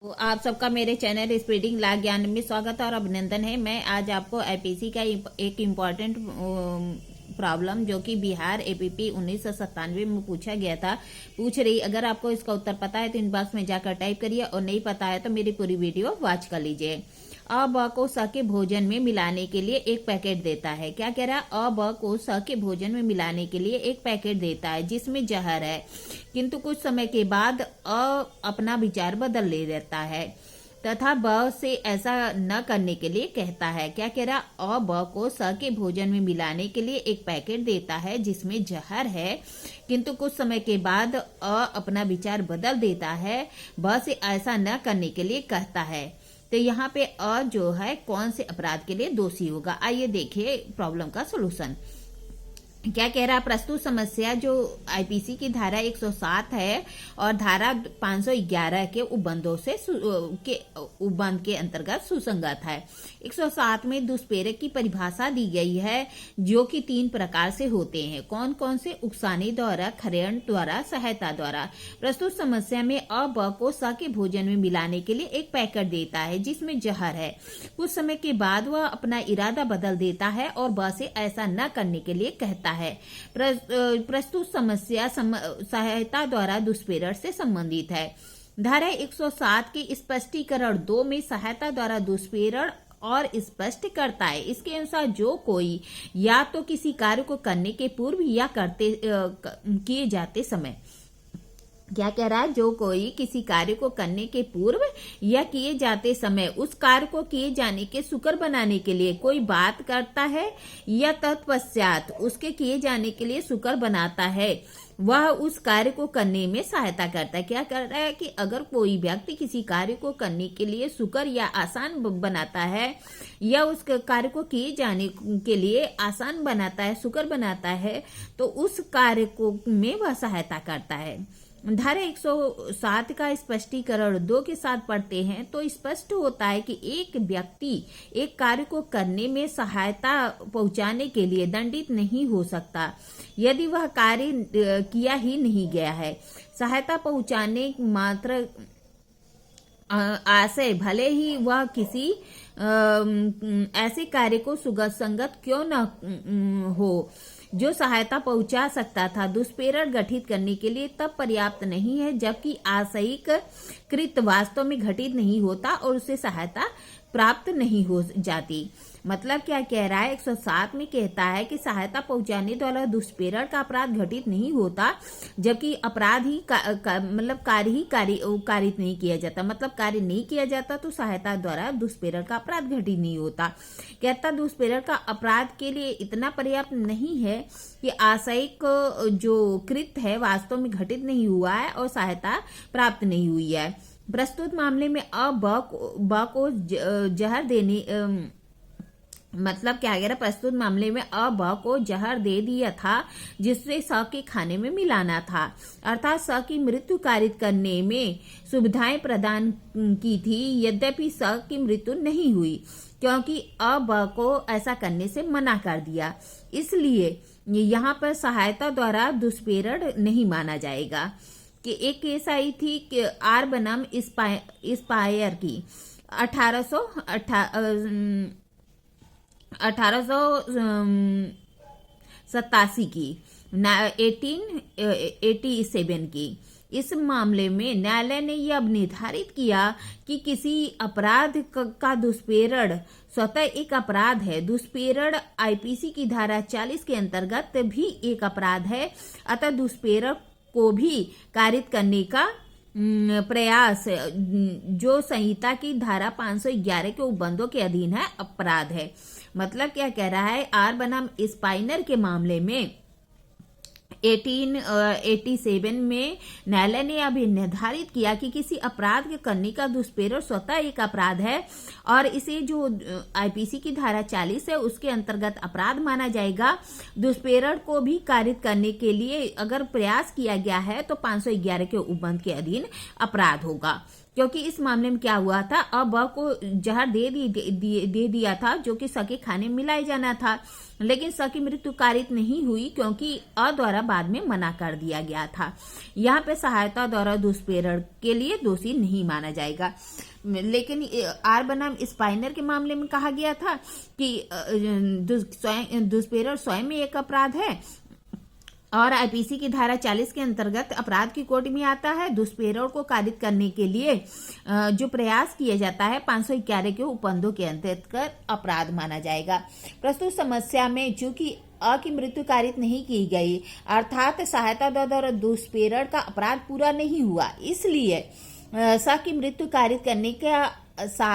तो आप सबका मेरे चैनल स्प्रेडिंग ला ज्ञान में स्वागत और अभिनंदन है। मैं आज आपको आईपीसी का एक इम्पॉर्टेंट प्रॉब्लम जो कि बिहार एपीपी 1997 में पूछा गया था पूछ रही। अगर आपको इसका उत्तर पता है तो इनबॉक्स में जाकर टाइप करिए और नहीं पता है तो मेरी पूरी वीडियो वॉच कर लीजिए। अ ब को स के भोजन में मिलाने के लिए एक पैकेट देता है। क्या कह रहा है? अ ब को स के भोजन में मिलाने के लिए एक पैकेट देता है जिसमें जहर है, किंतु कुछ समय के बाद अपना विचार बदल ले देता है तथा ब से ऐसा न करने के लिए कहता है। क्या कह रहा? अ ब को स के भोजन में मिलाने के लिए एक पैकेट देता है जिसमें जहर है, किंतु कुछ समय के बाद अपना विचार बदल देता है, ब से ऐसा न करने के लिए कहता है। तो यहाँ पे जो है कौन से अपराध के लिए दोषी होगा? आइए देखिए प्रॉब्लम का सोल्यूशन। क्या कह रहा है? प्रस्तुत समस्या जो आईपीसी की धारा 107 है और धारा 511 के उपबंधों से उपबंध के अंतर्गत सुसंगत है। 107 में दुष्प्रेरक की परिभाषा दी गई है जो कि 3 प्रकार से होते हैं। कौन कौन से? उकसाने द्वारा, खरेड़ द्वारा, सहायता द्वारा। प्रस्तुत समस्या में अ ब को स के भोजन में मिलाने के लिए एक पैकेट देता है जिसमें जहर है। कुछ समय के बाद वह अपना इरादा बदल देता है और ब से ऐसा न करने के लिए कहता है। प्रस्तुत समस्या सहायता द्वारा दुष्प्रेरण से संबंधित है। धारा 107 के स्पष्टीकरण 2 में सहायता द्वारा दुष्प्रेरण और स्पष्ट करता है। इसके अनुसार जो कोई या तो किसी कार्य को करने के पूर्व या किए जाते समय, क्या कह रहा है? जो कोई किसी कार्य को करने के पूर्व या किए जाते समय उस कार्य को किए जाने के सुकर बनाने के लिए कोई बात करता है या तत्पश्चात उसके किए जाने के लिए सुकर बनाता है, वह उस कार्य को करने में सहायता करता है। क्या कर रहा है कि अगर कोई व्यक्ति किसी कार्य को करने के लिए सुकर या आसान बनाता है या उस कार्य को किए जाने के लिए आसान बनाता है, सुकर बनाता है, तो उस कार्य को में वह सहायता करता है। धारा 107 का स्पष्टीकरण 2 के साथ पढ़ते हैं तो स्पष्ट होता है कि एक व्यक्ति एक कार्य को करने में सहायता पहुंचाने के लिए दंडित नहीं हो सकता यदि वह कार्य किया ही नहीं गया है। सहायता पहुंचाने मात्र आशय भले ही वह किसी ऐसे कार्य को सुसंगत क्यों न हो जो सहायता पहुंचा सकता था, दुष्प्रेरण गठित करने के लिए तब पर्याप्त नहीं है जबकि आशयिक कृत वास्तव में घटित नहीं होता और उसे सहायता प्राप्त नहीं हो जाती। मतलब क्या कह रहा है? 107 में कहता है कि सहायता पहुंचाने द्वारा दुष्प्रेरण का अपराध घटित नहीं होता जबकि अपराध ही मतलब कार्य ही कारित नहीं किया जाता। मतलब कार्य नहीं किया जाता तो सहायता द्वारा दुष्प्रेरण का अपराध घटित नहीं होता। कहता दुष्प्रेरण का अपराध के लिए इतना पर्याप्त नहीं है कि आशयिक जो कृत है वास्तव में घटित नहीं हुआ है और सहायता प्राप्त नहीं हुई है। प्रस्तुत मामले में ब को जहर देने मतलब क्या कह रहा? प्रस्तुत मामले में ब को जहर दे दिया था जिससे स के खाने में मिलाना था, अर्थात स की मृत्यु कारित करने में सुविधाएं प्रदान की थी। यद्यपि स की मृत्यु नहीं हुई क्योंकि ब को ऐसा करने से मना कर दिया, इसलिए यहाँ पर सहायता द्वारा दुष्प्रेरण नहीं माना जाएगा। कि एक केस आई थी कि आर बनाम इस्पायर की 1887 की 1887 की। इस मामले में न्यायालय ने यह निर्धारित किया कि किसी अपराध का दुष्प्रेरण स्वतः एक अपराध है। दुष्प्रेरण आईपीसी की धारा 40 के अंतर्गत भी एक अपराध है, अतः दुष्प्रेरण को भी कारित करने का प्रयास जो संहिता की धारा 511 के उपबंधों के अधीन है अपराध है। मतलब क्या कह रहा है? आर बनाम स्पाइनर के मामले में 1887 में न्यायालय ने अभी निर्धारित किया कि किसी अपराध के करने का दुष्प्रेरण स्वतः एक अपराध है और इसे जो आईपीसी की धारा 40 है उसके अंतर्गत अपराध माना जाएगा। दुष्प्रेरण को भी कारित करने के लिए अगर प्रयास किया गया है तो 511 के उपबंध के अधीन अपराध होगा। क्योंकि इस मामले में क्या हुआ था, अब को जहर दे दिया था जो कि स के खाने में मिलाया जाना था, लेकिन स की मृत्यु कारित नहीं हुई क्योंकि अ द्वारा बाद में मना कर दिया गया था। यहाँ पे सहायता द्वारा दुष्प्रेरण के लिए दोषी नहीं माना जाएगा। लेकिन आर बनाम स्पाइनर के मामले में कहा गया था कि दुष्प्रेरण स्वयं में एक अपराध है और आईपीसी की धारा 40 के अंतर्गत अपराध की कोटि में आता है। दुष्प्रेरण को कारित करने के लिए जो प्रयास किया जाता है 511 के उपबंधों के अंतर्गत अपराध माना जाएगा। प्रस्तुत समस्या में चूंकि अ की मृत्यु कारित नहीं की गई अर्थात सहायता द्वारा दुष्प्रेरण का अपराध पूरा नहीं हुआ, इसलिए स की मृत्यु कारित करने का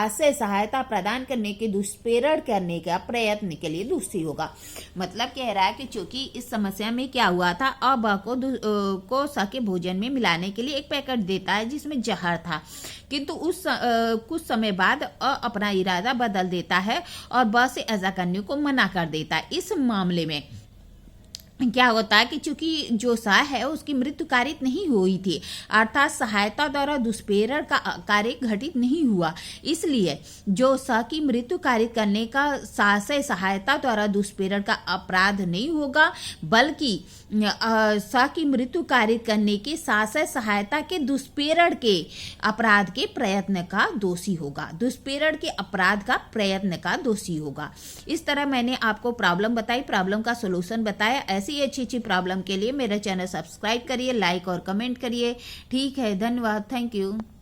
से सहायता प्रदान करने के दुष्प्रेरण करने का प्रयत्न के लिए दोषी होगा। मतलब कह रहा है कि चूंकि इस समस्या में क्या हुआ था, अ ब को स के भोजन में मिलाने के लिए एक पैकेट देता है जिसमें जहर था, किंतु कुछ समय बाद अ अपना इरादा बदल देता है और ब से ऐसा करने को मना कर देता है। इस मामले में क्या होता है कि चूंकि जो सा है उसकी मृत्यु कारित नहीं हुई थी अर्थात सहायता द्वारा दुष्प्रेरण का कार्य घटित नहीं हुआ, इसलिए जो स की मृत्यु कारित करने का सा से सहायता द्वारा दुष्प्रेरण का अपराध नहीं होगा, बल्कि स की मृत्यु कारित करने के सा से सहायता के दुष्प्रेरण के अपराध के प्रयत्न का दोषी होगा, दुष्प्रेरण के अपराध का प्रयत्न का दोषी होगा। इस तरह मैंने आपको प्रॉब्लम बताई, प्रॉब्लम का सोल्यूशन बताया। ऐसी अच्छी प्रॉब्लम के लिए मेरा चैनल सब्सक्राइब करिए, लाइक और कमेंट करिए। ठीक है, धन्यवाद, थैंक यू।